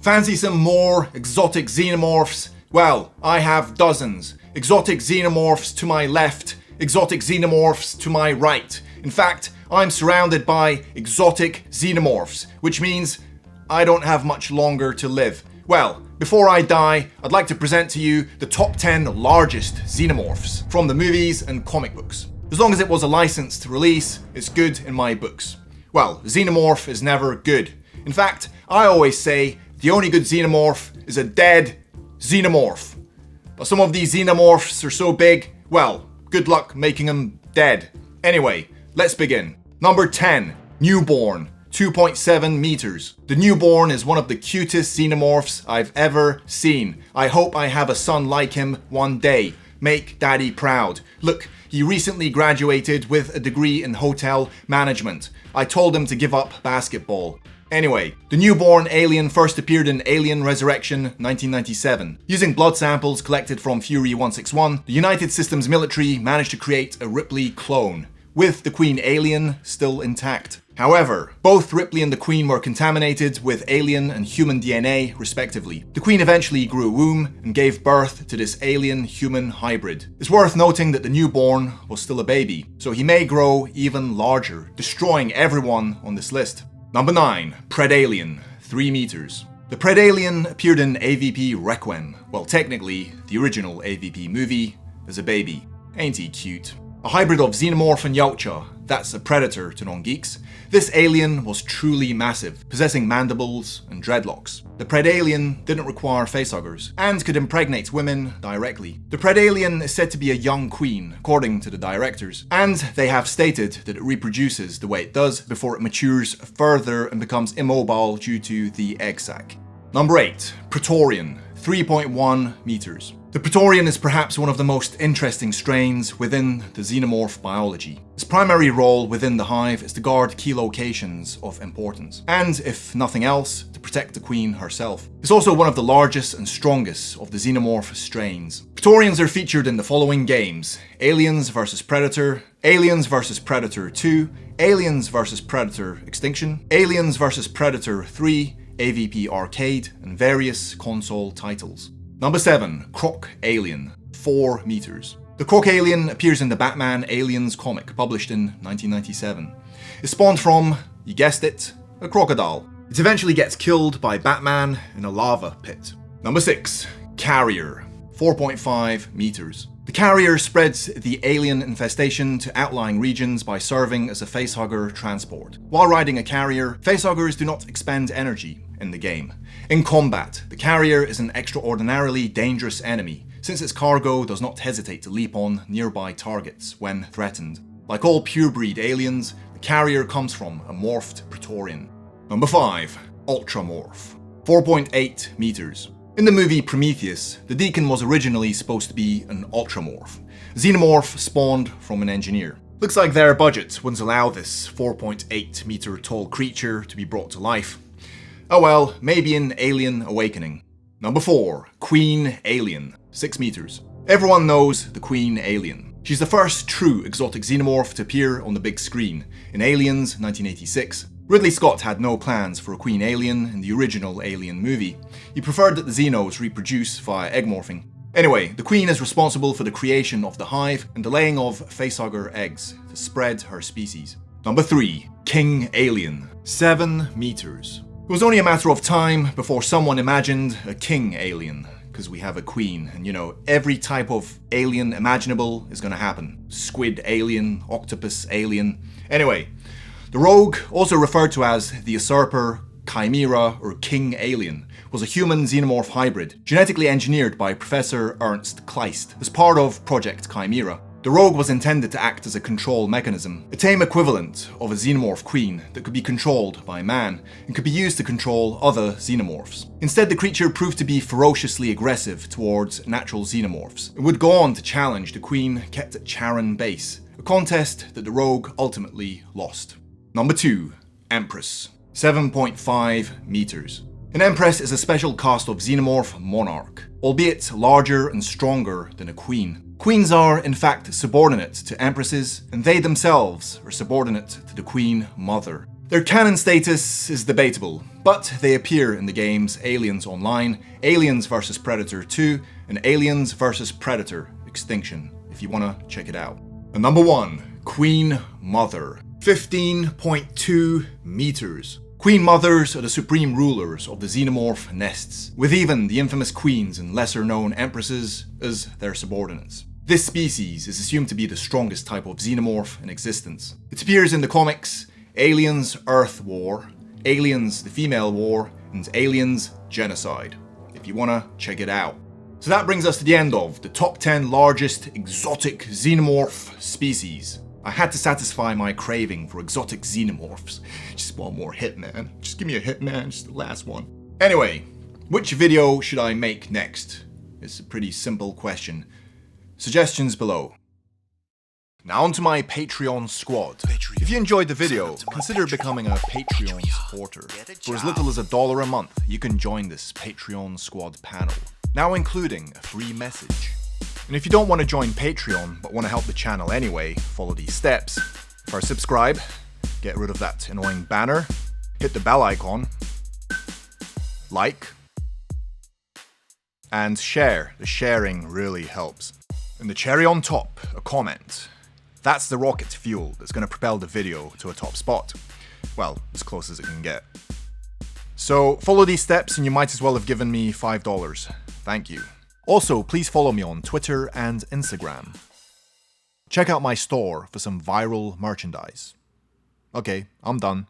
Fancy some more exotic xenomorphs? Well, I have dozens. Exotic xenomorphs to my left, exotic xenomorphs to my right. In fact, I'm surrounded by exotic xenomorphs, which means I don't have much longer to live. Well, before I die, I'd like to present to you the top 10 largest xenomorphs from the movies and comic books. As long as it was a licensed release, it's good in my books. Well, xenomorph is never good. In fact, I always say the only good xenomorph is a dead xenomorph. But some of these xenomorphs are so big, well, good luck making them dead. Anyway, let's begin. Number 10, Newborn. 2.7 meters. The Newborn is one of the cutest xenomorphs I've ever seen. I hope I have a son like him one day. Make daddy proud. Look, he recently graduated with a degree in hotel management. I told him to give up basketball. Anyway, the Newborn alien first appeared in Alien Resurrection 1997. Using blood samples collected from Fury 161, the United Systems military managed to create a Ripley clone, with the Queen alien still intact. However, both Ripley and the Queen were contaminated with alien and human DNA, respectively. The Queen eventually grew a womb and gave birth to this alien-human hybrid. It's worth noting that the Newborn was still a baby, so he may grow even larger, destroying everyone on this list. Number 9, Freda Lien, 3 meters. The Freda Lien appeared in AVP Requiem, well technically the original AVP movie, as a baby. Ain't he cute? A hybrid of Xenomorph and Yautja, that's a predator to non-geeks. This alien was truly massive, possessing mandibles and dreadlocks. The Freda Lien didn't require facehuggers, and could impregnate women directly. The Freda Lien is said to be a young queen, according to the directors, and they have stated that it reproduces the way it does before it matures further and becomes immobile due to the egg sac. Number 8, Praetorian, 3.1 meters. The Praetorian is perhaps one of the most interesting strains within the xenomorph biology. Its primary role within the hive is to guard key locations of importance, and if nothing else, to protect the queen herself. It's also one of the largest and strongest of the xenomorph strains. Praetorians are featured in the following games: Aliens vs Predator, Aliens vs Predator 2, Aliens vs Predator Extinction, Aliens vs Predator 3, AVP Arcade, and various console titles. Number 7, Croc Alien, 4 meters. The Croc Alien appears in the Batman Aliens comic, published in 1997. It spawned from, you guessed it, a crocodile. It eventually gets killed by Batman in a lava pit. Number 6, Carrier, 4.5 meters. The Carrier spreads the alien infestation to outlying regions by serving as a facehugger transport. While riding a Carrier, facehuggers do not expend energy in the game. In combat, the Carrier is an extraordinarily dangerous enemy, since its cargo does not hesitate to leap on nearby targets when threatened. Like all purebreed aliens, the Carrier comes from a morphed Praetorian. Number 5, Ultramorph, 4.8 meters. In the movie Prometheus, the Deacon was originally supposed to be an Ultramorph. Xenomorph spawned from an engineer. Looks like their budget wouldn't allow this 4.8 meter tall creature to be brought to life. Oh well, maybe in Alien Awakening. Number 4, Queen Alien, 6 meters. Everyone knows the Queen Alien. She's the first true exotic xenomorph to appear on the big screen in Aliens 1986. Ridley Scott had no plans for a Queen Alien in the original Alien movie. He preferred that the Xenos reproduce via egg morphing. Anyway, the Queen is responsible for the creation of the hive and the laying of facehugger eggs to spread her species. Number 3, King Alien, 7 meters. It was only a matter of time before someone imagined a king alien, because we have a queen, and you know, every type of alien imaginable is gonna happen. Squid alien, octopus alien. Anyway, the rogue, also referred to as the usurper, chimera, or king alien, was a human xenomorph hybrid, genetically engineered by Professor Ernst Kleist as part of Project Chimera. The rogue was intended to act as a control mechanism, a tame equivalent of a xenomorph queen that could be controlled by man and could be used to control other xenomorphs. Instead, the creature proved to be ferociously aggressive towards natural xenomorphs. It would go on to challenge the queen kept at Charon Base, a contest that the rogue ultimately lost. Number 2, Empress, 7.5 meters. An Empress is a special caste of xenomorph monarch, albeit larger and stronger than a queen. Queens are, in fact, subordinate to Empresses, and they themselves are subordinate to the Queen Mother. Their canon status is debatable, but they appear in the games Aliens Online, Aliens vs Predator 2, and Aliens vs Predator Extinction, if you wanna check it out. And number 1, Queen Mother. 15.2 meters. Queen Mothers are the supreme rulers of the Xenomorph nests, with even the infamous queens and lesser-known empresses as their subordinates. This species is assumed to be the strongest type of xenomorph in existence. It appears in the comics Aliens Earth War, Aliens the Female War, and Aliens Genocide, if you wanna check it out. So that brings us to the end of the top 10 largest exotic xenomorph species. I had to satisfy my craving for exotic xenomorphs. Just one more hit, man. Just give me a hit, man. Just the last one. Anyway, which video should I make next? It's a pretty simple question. Suggestions below. Now onto my Patreon squad. If you enjoyed the video, consider becoming a Patreon supporter. For as little as $1 a month, you can join this Patreon squad panel, now including a free message. And if you don't want to join Patreon, but want to help the channel anyway, follow these steps. First, subscribe, get rid of that annoying banner, hit the bell icon, like, and share. The sharing really helps. And the cherry on top, a comment. That's the rocket fuel that's going to propel the video to a top spot. Well, as close as it can get. So follow these steps and you might as well have given me $5. Thank you. Also, please follow me on Twitter and Instagram. Check out my store for some viral merchandise. Okay, I'm done.